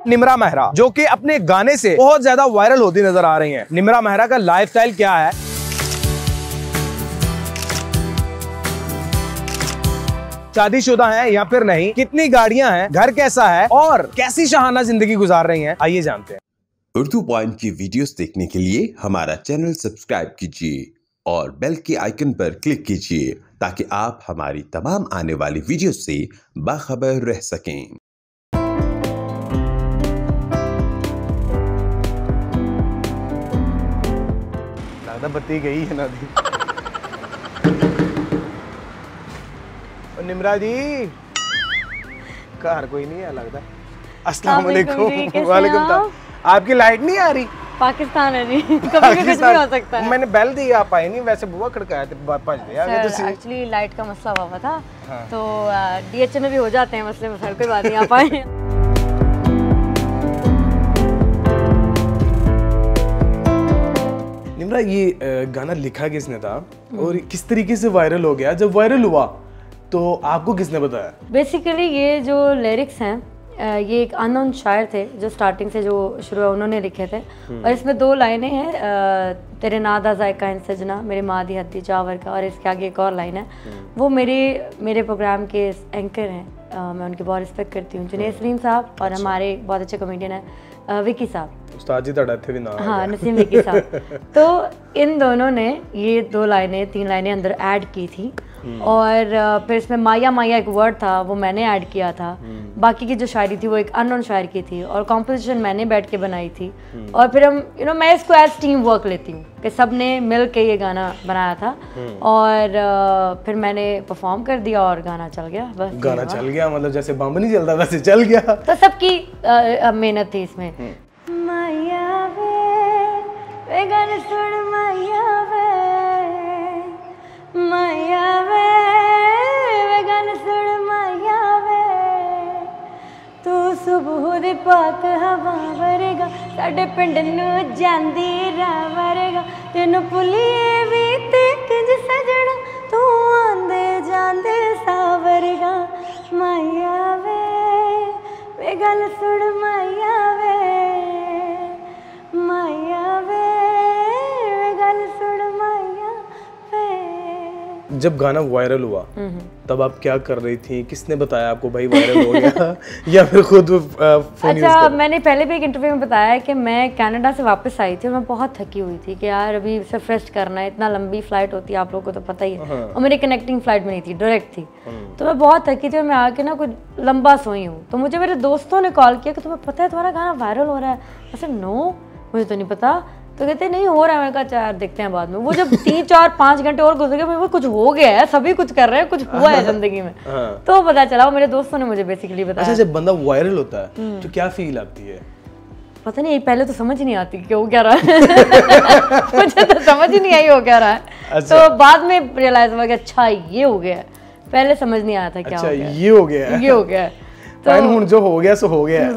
निम्रा मेहरा जो कि अपने गाने से बहुत ज्यादा वायरल होती नजर आ रही हैं। निम्रा मेहरा का लाइफस्टाइल क्या है, शादीशुदा हैं या फिर नहीं, कितनी गाड़ियां हैं, घर कैसा है और कैसी शाहाना जिंदगी गुजार रही हैं, आइए जानते हैं। उर्दू पॉइंट की वीडियोस देखने के लिए हमारा चैनल सब्सक्राइब कीजिए और बेल के आइकन पर क्लिक कीजिए ताकि आप हमारी तमाम आने वाली वीडियोस से बाखबर रह सकें। लगता बत्ती गई है ना दी। निम्रा जी घर कोई नहीं है लगता। अस्सलाम वालेकुम। वालेकुम सलाम। आपकी लाइट नहीं आ रही? पाकिस्तान है जी, कभी भी कुछ भी हो सकता है। मैंने बेल दी, आप आए नहीं, वैसे बुआ खड़काया थे, भज दिया। एक्चुअली लाइट का मसला हुआ था। हाँ। तो डीएचए में भी हो जाते हैं मसले मसाइल, कोई बात नहीं, आप आए। निम्रा ये गाना लिखा किसने था और किस तरीके से वायरल हो गया? जब वायरल हुआ तो आपको किसने बताया? बेसिकली ये जो लिरिक्स हैं ये एक अननोन शायर थे जो स्टार्टिंग से जो शुरू हुआ उन्होंने लिखे थे। और इसमें दो लाइनें हैं, तेरे नादा जायका इन सजना मेरे माँ दी हद्दी चावर का, और इसके आगे एक और लाइन है। वो मेरे प्रोग्राम के एंकर हैं, मैं उनकी बहुत रिस्पेक्ट करती हूँ, जुनैद सलीम साहब, और हमारे बहुत अच्छे कॉमेडियन हैं विकी साहब, उस्ताद जी तड़ा थे भी ना। हाँ, नसीम विकी साहब। तो इन दोनों ने ये दो लाइनें 3 लाइनें अंदर ऐड की थी। और फिर इसमें माया माया एक वर्ड था वो मैंने ऐड किया था। बाकी की जो शायरी थी वो एक अननोन शायर की थी और कॉम्पोजिशन मैंने बैठ के बनाई थी। और फिर हम मैं इसको एज टीम वर्क लेती हूँ कि सब ने मिल के ये गाना बनाया था। और फिर मैंने परफॉर्म कर दिया और गाना चल गया। बस गाना चल गया, मतलब जैसे बम नहीं चलता वैसे चल गया। तो सबकी मेहनत थी इसमें। माया वे गाना सुन माया माया वे गाना सुन माया वे तू सुबह दे पाक हवा वरेगा साडे पिंड नूं जांदी राह वरेगा तेनू भुलिए भी ते किंज सजना तू आंदे जांदे सावरेगा माया वे गल सुन माया वे गल सुन माया वे। जब गाना वायरल हुआ तब आप क्या कर रही थी? किसने बताया आपको भाई वायरल हो गया या फिर खुद फोन यूज अच्छा, मैंने पहले भी एक इंटरव्यू में बताया कि मैं कनाडा से वापस आई थी और मैं बहुत थकी हुई थी कि यार अभी सिर्फ रेस्ट करना है, इतना लंबी फ्लाइट होती है आप लोगों को तो पता ही है। हाँ। और मेरी कनेक्टिंग फ्लाइट में नहीं थी, डायरेक्ट थी। तो मैं बहुत थकी थी और मैं आके ना कुछ लंबा सोई हूँ। तो मुझे मेरे दोस्तों ने कॉल किया कि तुम्हें पता है तुम्हारा गाना वायरल हो रहा है? ऐसे नो, मुझे तो नहीं पता। तो कहते नहीं हो रहा है। मैंने कहा यार देखते हैं बाद में। वो जब 3, 4, 5 घंटे और गुजर गए, कुछ हो गया है, सभी कुछ कर रहे हैं, कुछ हुआ है जिंदगी में। तो पता चला, वो मेरे दोस्तों ने मुझे बेसिकली बताया। अच्छा, जब बंदा वायरल होता है तो क्या फील आती है? पता नहीं, पहले तो समझ ही नहीं आती कि हो क्या रहा है। मुझे तो समझ ही नहीं आई हो क्या रहा है। अच्छा। तो बाद में रियलाइज हुआ कि अच्छा ये हो गया, पहले समझ नहीं आया था क्या हो गया। ये हो गया, ये हो गया। तो जो हो गया सो हो गया,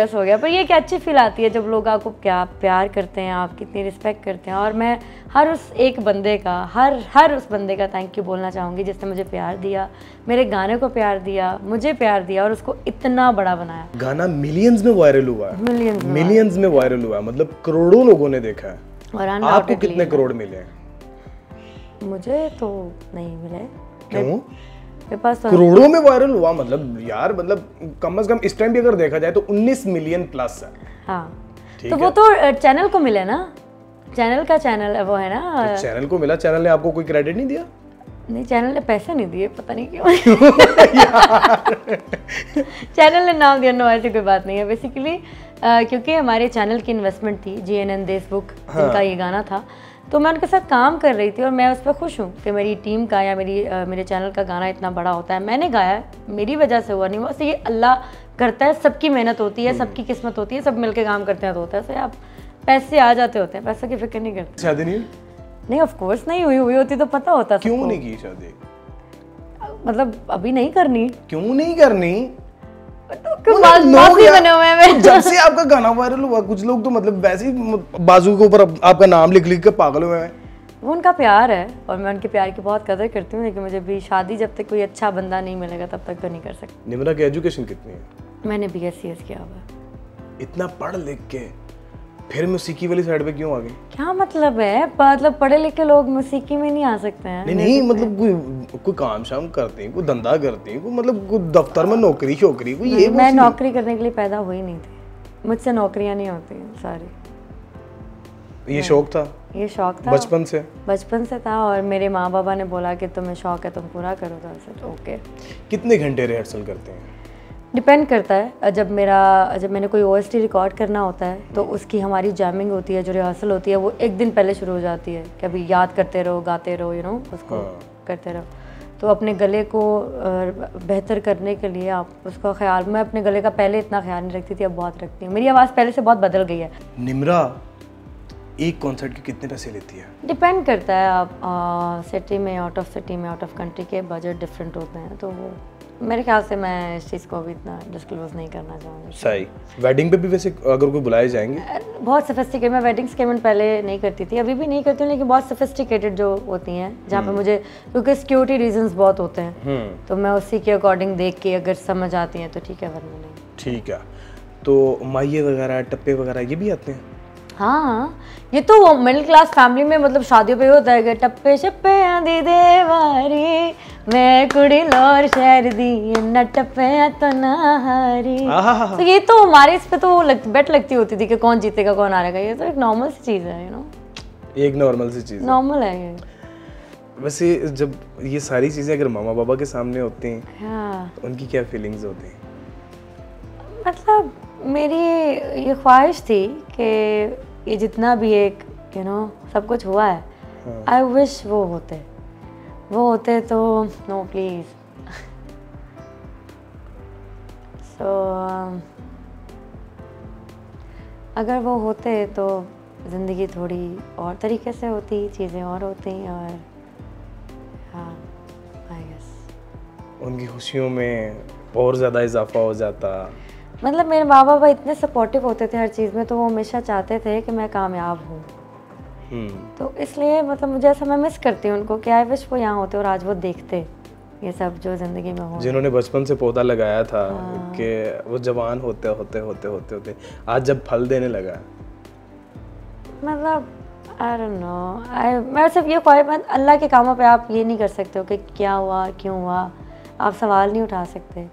सो गया। पर ये क्या अच्छी फील आती है जब लोग आपको प्यार करते हैं, आप कितनी रिस्पेक्ट करते हैं। और मैं हर उस एक बंदे का हर उस बंदे का थैंक यू बोलना चाहूँगी जिसने मुझे प्यार दिया, मेरे गाने को प्यार दिया, मुझे प्यार दिया और उसको इतना बड़ा बनाया। गाना मिलियंस में वायरल हुआ है, मिलियंस में वायरल हुआ, मतलब करोड़ों लोगों ने देखा है। और आपको कितने करोड़ मिले? मुझे तो नहीं मिले। क्यों? करोड़ों में वायरल हुआ, मतलब यार, मतलब कम से कम इस टाइम भी अगर देखा जाए तो 19 मिलियन प्लस है। हाँ, तो वो तो चैनल को मिले ना, चैनल का चैनल है वो, है ना। तो चैनल को मिला, चैनल ने आपको कोई क्रेडिट नहीं दिया? नहीं, चैनल ने पैसे नहीं दिए, पता नहीं क्यों। चैनल ने नाम दिया, नो ऐसी कोई बात नहीं है। बेसिकली क्योंकि हमारे चैनल की इन्वेस्टमेंट थी, GNN देशमुख जिनका ये गाना था, तो मैं उनके साथ काम कर रही थी और मैं उस पर खुश हूँ कि मेरी टीम का या मेरे चैनल का गाना इतना बड़ा होता है। मैंने गाया, मेरी वजह से हुआ नहीं, बस ये अल्लाह करता है, सबकी मेहनत होती है, सबकी किस्मत होती है, सब मिलके काम करते हैं तो होता है। सो आप पैसे आ जाते होते हैं, पैसे की फिक्र नहीं करते। शादी नहीं? नहीं, ऑफ कोर्स नहीं हुई होती तो पता होता। क्यों नहीं की शादी? मतलब अभी नहीं करनी। क्यों नहीं करनी? बने हुए हैं। जब से आपका गाना वायरल हुआ कुछ लोग तो मतलब वैसे ही बाजू के ऊपर आपका नाम लिख लिख के पागल हुए हैं। वो उनका प्यार है और मैं उनके प्यार की बहुत कदर करती हूँ, लेकिन मुझे भी शादी जब तक कोई अच्छा बंदा नहीं मिलेगा तब तक तो नहीं कर सकती। निम्रा की एजुकेशन कितनी है? मैंने BScs किया हुआ है। इतना पढ़ लिख के फिर मौसीकी वाली साइड पे क्यों आ गई? क्या मतलब है? मतलब पढ़े लिखे लोग मौसीकी में नहीं आ सकते हैं? नहीं मतलब कोई काम शाम करते हैं, कोई धंधा करते हैं, कोई मतलब कोई दफ्तर में नौकरी शोकरी कोई ये मैं नौकरी करने के लिए पैदा हुई नहीं थी, मुझसे नौकरियां नहीं होती सारी। ये शौक था? ये शौक था बचपन से? बचपन से था और मेरे माँ बाबा ने बोला कि तुम्हें शौक है तुम पूरा करो, तो ओके। कितने घंटे रिहर्सल करते हैं? डिपेंड करता है। जब मैंने कोई OST रिकॉर्ड करना होता है तो उसकी हमारी जैमिंग होती है, जो रिहर्सल होती है वो एक दिन पहले शुरू हो जाती है कि अभी याद करते रहो, गाते रहो, यू नो, उसको करते रहो। तो अपने गले को बेहतर करने के लिए आप उसका ख्याल, मैं अपने गले का पहले इतना ख्याल नहीं रखती थी, अब बहुत रखती हूँ। मेरी आवाज़ पहले से बहुत बदल गई है। निम्रा एक कॉन्सर्ट के कितने पैसे लेती है? डिपेंड करता है, आप सिटी में, आउट ऑफ सिटी में, आउट ऑफ कंट्री के बजट डिफरेंट होते हैं, तो वो मेरे ख्याल से मैं इस चीज़ को अभी इतना डिस्क्लोज नहीं करना चाहूँगी। सही। वेडिंग पे भी वैसे अगर कोई बुलाए जाएंगे? बहुत सोफिस्टिकेटेड, मैं वेडिंग्स के इवेंट पहले नहीं करती थी, अभी भी नहीं करती हूँ, लेकिन बहुत सोफिस्टिकेटेड जो होती हैं जहाँ पे मुझे, क्योंकि सिक्योरिटी रीजंस बहुत होते हैं, तो मैं उसी के अकॉर्डिंग देख के अगर समझ आती हैं तो ठीक है, वरना नहीं। ठीक है। तो माइये वगैरह, टप्पे वगैरह ये भी आते हैं? हाँ, ये तो मिडिल क्लास फैमिली में मतलब शादियों पे होता है कि टप्पे शप्पे आंधी देवारी, मैं कुड़ी लोर शहर दी न टप्पे तो नहारी। तो ये तो हमारे इस पे तो बेट लगती होती थी कि कौन जीतेगा कौन हारेगा, ये तो एक नॉर्मल सी चीज़ है, यू नो, एक नॉर्मल सी चीज़ नॉर्मल है ये। वैसे जब ये सारी चीज़ें अगर मामा पापा के सामने होती हैं, हाँ, तो उनकी क्या फीलिंग्स होती हैं? मतलब मेरी ये ख्वाहिश थी कि ये जितना भी एक यू नो सब कुछ हुआ है, आई विश वो होते तो नो प्लीज़। सो अगर वो होते तो ज़िंदगी थोड़ी और तरीके से होती, चीज़ें और होती, और हाँ, आई गेस उनकी खुशियों में और ज़्यादा इजाफा हो जाता। मतलब मेरे माँ बाबा इतने सपोर्टिव होते थे हर चीज़ में, तो वो हमेशा चाहते थे कि मैं कामयाब हूँ, तो इसलिए मतलब मुझे ऐसा, मैं मिस करती हूँ उनको कि आई विश वो यहाँ होते और आज वो देखते ये सब जो ज़िंदगी में हो। जिन्होंने बचपन से पौधा लगाया था कि वो जवान होते होते आज जब फल देने लगा। मतलब आई डोंट नो, मैं सिर्फ ये ख्वाहिश, अल्लाह के कामों पे आप ये नहीं कर सकते हो कि क्या हुआ क्यों हुआ, आप सवाल नहीं उठा सकते,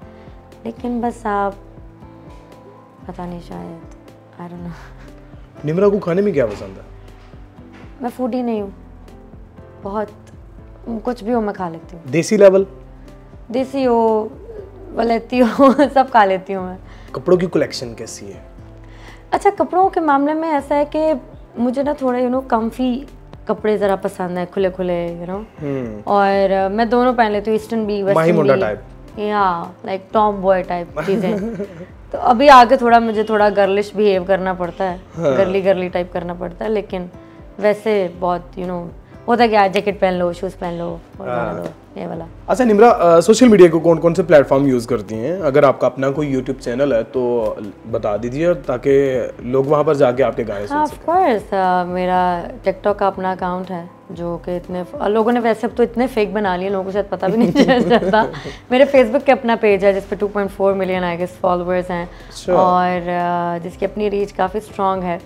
लेकिन बस आप पता नहीं, शायद आई डोंट नो। निम्रा को खाने में क्या पसंद है? मैं फूडी नहीं हूँ, बहुत कुछ भी हो मैं खा लेती हूँ। देसी लेवल? देसी हो, वलेती हो, सब खा लेती हूँ मैं। कपड़ों की कलेक्शन कैसी है? अच्छा, कपड़ों के मामले में ऐसा है कि मुझे ना थोड़े यू नो कम्फी कपड़े ज़रा पसंद है, खुले खुले यू नो, और मैं दोनों पहन लेती हूँ, ईस्टर्न भी वेस्टर्न भी, टाइप, या लाइक टॉम बॉय टाइप चीज़ें। तो अभी आगे थोड़ा मुझे थोड़ा गर्लिश बिहेव करना पड़ता है, गर्ली टाइप करना पड़ता है, लेकिन वैसे बहुत यू नो होता है कि आज जैकेट पहन लो, शूज़ पहन लो और लो, ये वाला। अच्छा निम्रा, सोशल मीडिया को कौन कौन से प्लेटफॉर्म यूज़ करती हैं? अगर आपका अपना कोई यूट्यूब चैनल है तो बता दीजिए ताकि लोग वहाँ पर जाके आपके गाने सुन सकें। ऑफ कोर्स, मेरा टिकटॉक का अपना अकाउंट है जो कि इतने लोगों ने वैसे अब तो इतने फेक बना लिए, लोगों को शायद पता भी नहीं चलता। मेरे फेसबुक के अपना पेज है जिस पे 2.4 मिलियन आई गेस फॉलोअर्स हैं, और जिसकी अपनी रीच काफ़ी स्ट्रॉन्ग है।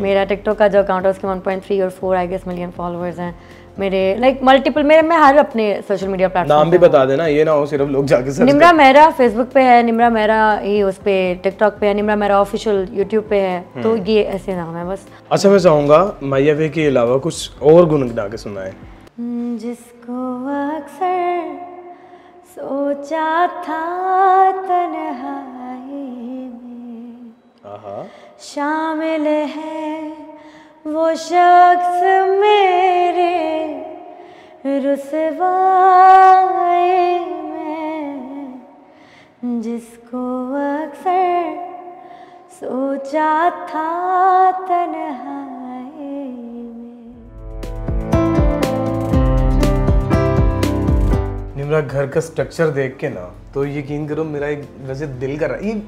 मेरा टिकटॉक का जो अकाउंट है उसके 1.3 और 4 आई गेस मिलियन फॉलोअर्स हैं। मेरे लाइक मल्टीपल, मैं हर अपने सोशल मीडिया प्लेटफॉर्म, नाम भी बता देना, ये ना हो सिर्फ लोग जाके सर्च निम्रा मेहरा फेसबुक पे है, निम्रा मेहरा ही उस पे टिकटॉक पे है, निम्रा मेहरा ऑफिशियल यूट्यूब पे है, तो ये ऐसे नाम है बस। अच्छा, मैं चाहूँगा माया वे के अलावा कुछ और गुनगुना के सुनाए। जिसको अक्सर सोचा था तन्हाई में शामिल है वो शख्स मेरे रुसवाई में, जिसको अक्सर सोचा था तन्हाई में। निम्रा, घर का स्ट्रक्चर देख के ना तो यकीन करो मेरा एक वैसे दिल कर रहा है, ये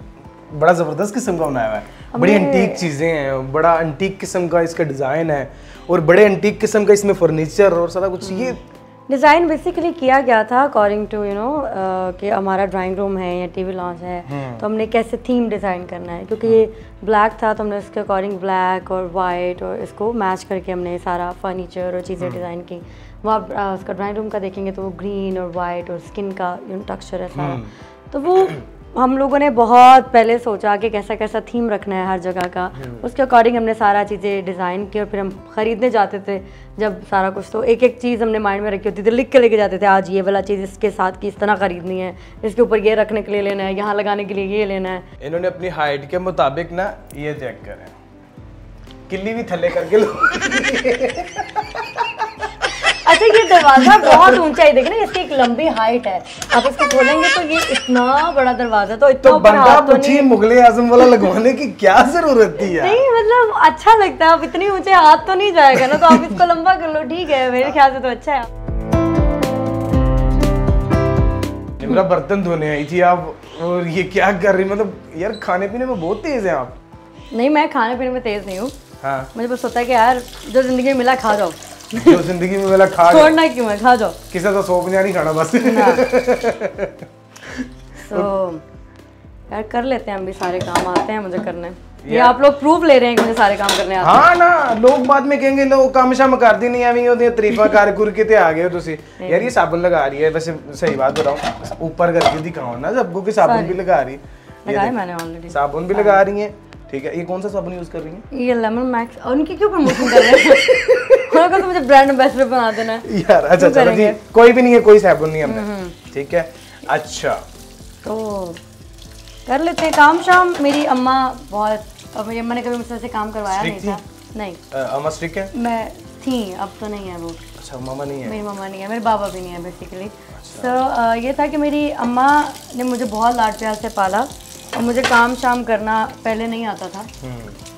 बड़ा ज़बरदस्त किस्म का बनाया हुआ है। बड़ी एंटीक चीज़ें हैं, बड़ा एंटीक किस्म का इसका डिज़ाइन है और बड़े एंटीक किस्म का इसमें फर्नीचर और सारा कुछ। ये डिज़ाइन बेसिकली किया गया था अकॉर्डिंग टू कि हमारा ड्राइंग रूम है या टीवी लॉन्च है, तो हमने कैसे थीम डिज़ाइन करना है, क्योंकि ये ब्लैक था तो हमने उसके अकॉर्डिंग ब्लैक और वाइट और इसको मैच करके हमने सारा फर्नीचर और चीज़ें डिज़ाइन की। वहाँ उसका ड्राइंग रूम का देखेंगे तो वो ग्रीन और वाइट और स्किन का टेक्सचर है सारा, तो वो हम लोगों ने बहुत पहले सोचा कि कैसा कैसा थीम रखना है हर जगह का, उसके अकॉर्डिंग हमने सारा चीज़ें डिज़ाइन की और फिर हम ख़रीदने जाते थे जब सारा कुछ, तो एक एक चीज़ हमने माइंड में रखी होती थी, लिख के लेके जाते थे आज ये वाला चीज़ इसके साथ की इस तरह ख़रीदनी है, इसके ऊपर ये रखने के लिए लेना है, यहाँ लगाने के लिए ये लेना है। इन्होंने अपनी हाइट के मुताबिक ना ये चेक करें, किल्ली भी थल्ले करके लो। अच्छा ये दरवाजा बहुत ऊंचा है, देखना इसकी एक लंबी हाइट है, आप इसको खोलेंगे तो ये इतना बड़ा दरवाजा, तो इतना तो बंदा पूछिए मुगले आजम वाला लगवाने की क्या जरूरत थी यार? नहीं मतलब अच्छा लगता है, अब इतनी ऊंचे हाथ तो नहीं जाएगा ना, तो आप इसको लंबा कर लो, ठीक है मेरे ख्याल से तो अच्छा है। मेरा बर्तन धोने आई थी आप और ये क्या कर रही, मतलब यार खाने पीने में बहुत तेज है आप। नहीं मैं खाने पीने में तेज नहीं हूँ, हाँ मुझे बस होता है कि यार जो जिंदगी में मिला खा जाओ, जो जिंदगी में मिला खा छोड़ना क्यों है, खा जाओ, किसी का सोप नहीं खाना बस। तो यार कर लेते हैं हम भी, सारे काम आते हैं मुझे करने, ये आप लोग प्रूफ ले रहे हैं कि मुझे सारे काम करने आते हैं। हाँ ना, लोग बाद में कहेंगे लोग काम शाम करती नहीं आवी होती तरीफा कर कुर के आ गए हो तुसी। यार ये साबुन लगा रही है, वैसे सही बात बताऊं ऊपर करके दिखाओ ना सबको कि साबुन भी लगा रही है, लगाया मैंने ऑलरेडी, साबुन भी लगा रही है, ठीक है। ये कौन सा साबुन यूज कर रही है? ये लेमन मैक्स, और उनकी क्यों प्रमोशन कर रहे हैं? उनको तो मुझे ब्रांड एम्बेसडर बना देना है यार। अच्छा चलो जी, कोई भी नहीं है, कोई साबुन नहीं हमने, ठीक है। अच्छा तो कर लेते हैं काम शाम। मेरी अम्मा बहुत, और मेरी अम्मा ने कभी मुझसे ऐसे काम करवाया नहीं था। नहीं अम्मा स्ट्रिक्ट है? मैं थी, अब तो नहीं है वो। अच्छा मामा नहीं है? मेरी मामा नहीं है, मेरे बाबा भी नहीं है बेसिकली। तो ये था कि मेरी अम्मा ने मुझे बहुत लाड प्यार से पाला और मुझे काम शाम करना पहले नहीं आता था।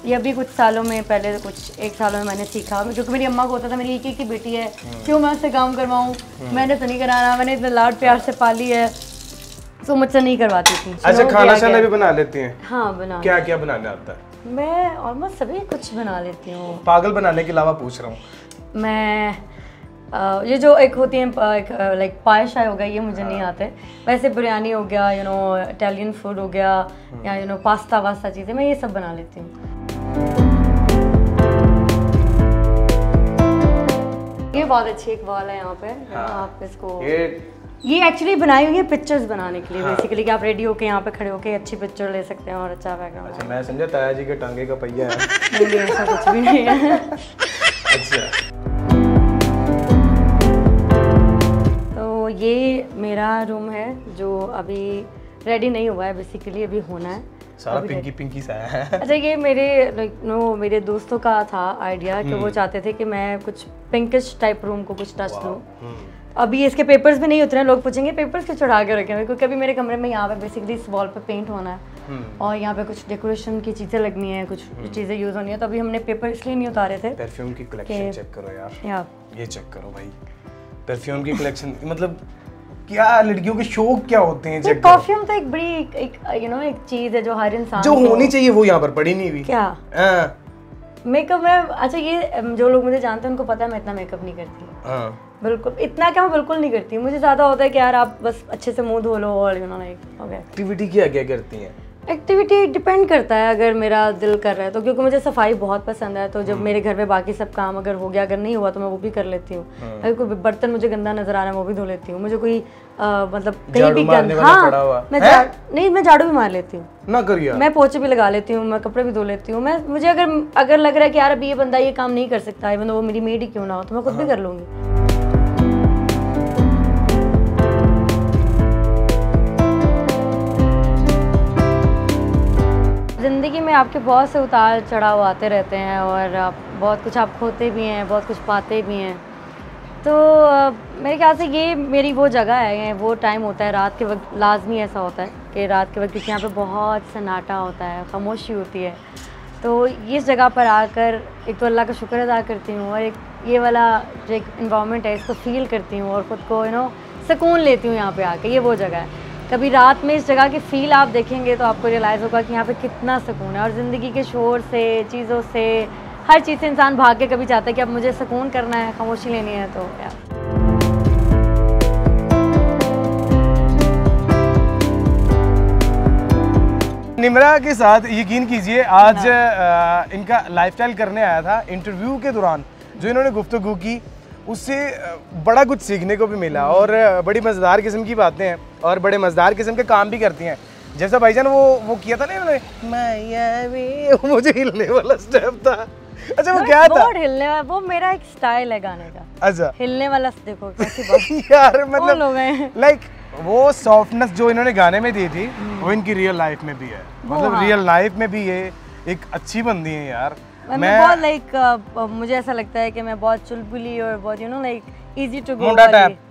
ये अभी कुछ सालों में, पहले कुछ 1 साल में मैंने सीखा, क्योंकि मेरी अम्मा को होता था मेरी एक ही बेटी है, क्यों मैं उससे काम करवाऊँ, मैंने तो नहीं कराना, मैंने इतना लाड प्यार से पाली है, तो मुझसे नहीं करवाती थी। अच्छा खाना शाना भी बना लेती हैं? हाँ बना। क्या क्या बनाने आता है? मैं ऑलमोस्ट सभी कुछ बना लेती हूँ। पागल बनाने के अलावा पूछ रहा हूँ मैं। ये जो एक होती है लाइक पाए शाय हो गया, ये मुझे नहीं आते। वैसे बिरयानी हो गया, इटालियन फूड हो गया, या पास्ता वास्ता चीज़ें मैं ये सब बना लेती हूँ। ये बहुत अच्छी एक वॉल है यहाँ पे, आप इसको, ये एक्चुअली बनाई हुई है पिक्चर्स बनाने के लिए बेसिकली, कि आप रेडी होके यहाँ पे खड़े होके अच्छी पिक्चर ले सकते हैं और अच्छा बैकग्राउंड। अच्छा मैं समझा ताया जी के टांगे का पहिया है। नहीं ऐसा कुछ भी नहीं है। अच्छा तो ये मेरा रूम है जो अभी रेडी नहीं हुआ है, बेसिकली अभी होना है। सारा पिंकी पिंकी सा है। अच्छा ये मेरे दोस्तों का था आइडिया कि वो चाहते थे कि मैं कुछ पिंकिश टाइप रूम को कुछ टच दूँ। अभी इसके पेपर्स भी नहीं उतरे हैं, लोग पूछेंगे पेपर्स क्यों चढ़ा के रखे हैं, क्योंकि अभी मेरे कमरे में यहाँ पे बेसिकली इस वॉल पे पेंट होना है और यहाँ पे कुछ डेकोरेशन की चीज़ें लगनी है, कुछ चीज़ें यूज़ होनी है, तो अभी हमने पेपर इसलिए नहीं उतारे थे। परफ्यूम की कलेक्शन चेक करो यार, ये चेक करो भाई, परफ्यूम की कलेक्शन। मतलब क्या लड़कियों के शौक क्या होते हैं? चेक करो। परफ्यूम तो एक बड़ी एक चीज़ है जो हर इंसान जो होनी चाहिए, वो यहाँ पर पड़ी नहीं हुई। क्या मेकअप में? अच्छा ये जो लोग मुझे जानते हैं उनको पता है मैं इतना मेकअप नहीं करती। बिल्कुल इतना क्या, मैं बिल्कुल नहीं करती। मुझे ज़्यादा होता है कि यार आप बस अच्छे से मुंह धो लो और एक्टिविटी क्या क्या करती हैं? एक्टिविटी डिपेंड करता है, अगर मेरा दिल कर रहा है तो, क्योंकि मुझे सफाई बहुत पसंद है, तो जब मेरे घर में बाकी सब काम अगर हो गया, अगर नहीं हुआ तो मैं वो भी कर लेती हूँ। अगर कोई बर्तन मुझे गंदा नजर आ रहा है वो भी धो लेती हूँ। मुझे कोई मतलब कहीं भी गंदा, हाँ मैं झाड़ू भी मार लेती हूँ ना करिए, मैं पोछे भी लगा लेती हूँ, मैं कपड़े भी धो लेती हूँ। मैं मुझे अगर लग रहा है कि यार अभी ये बंदा ये काम नहीं कर सकता, इवन वो मेरी मेड ही क्यों ना हो, तो मैं खुद भी कर लूँगी। ज़िंदगी में आपके बहुत से उतार चढ़ाव आते रहते हैं और बहुत कुछ आप खोते भी हैं, बहुत कुछ पाते भी हैं। तो मेरे ख्याल से ये मेरी वो जगह है, वो टाइम होता है रात के वक्त, लाजमी ऐसा होता है कि रात के वक्त क्योंकि यहाँ पे बहुत सन्नाटा होता है, खामोशी होती है, तो इस जगह पर आकर एक तो अल्लाह का शुक्र अदा करती हूँ और एक ये वाला जो एक इन्वामेंट है इसको फील करती हूँ और ख़ुद को सुकून लेती हूँ यहाँ पे आके। ये वो जगह है। कभी रात में इस जगह की फील आप देखेंगे तो आपको रियलाइज़ होगा कि यहाँ पे कितना सुकून है। और ज़िंदगी के शोर से, चीज़ों से, हर चीज़ से इंसान भाग के कभी चाहता है कि अब मुझे सुकून करना है, खामोशी लेनी है। तो यार निम्रा के साथ यकीन कीजिए आज इनका लाइफस्टाइल करने आया था। इंटरव्यू के दौरान जो इन्होंने गुफ्तगू की उससे बड़ा कुछ सीखने को भी मिला और बड़ी मज़ेदार किस्म की बातें हैं और बड़े मज़ेदार किस्म के काम भी करती हैं। जैसा भाईजान वो किया था ना इन्होंने, मुझे हिलने वाला स्टेप था। अच्छा वो क्या था? हिलने वाला, वो मेरा एक स्टाइल है गाने का। अच्छा हिलने वाला, देखो कैसी बात यार मतलब लाइक वो सॉफ्टनेस जो इन्होंने गाने में दी थी वो इनकी रियल लाइफ में भी है। मतलब रियल लाइफ में भी ये एक अच्छी बंदी है यार। मैं बहुत लाइक मुझे ऐसा लगता है कि मैं बहुत चुलबुली और बहुत लाइक इजी टू गो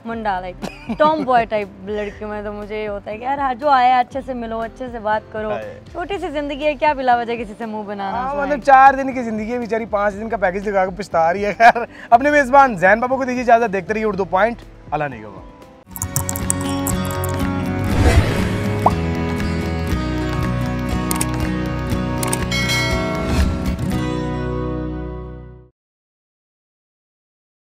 मुंडा लाइक टॉम बॉय टाइप लड़की में। तो मुझे ये होता है कि यार जो आया अच्छे से मिलो, अच्छे से बात करो, छोटी सी जिंदगी है, क्या बिला वजह किसी से मुंह बनाना। मतलब 4 दिन की जिंदगी है, बेचारी 5 दिन का पैकेज लगा के पछता रही है। यार अपने मेजबान जैन बाबू को दीजिए इजाजत। देखते रहिए उर्दू पॉइंट। अल्लाह नहीं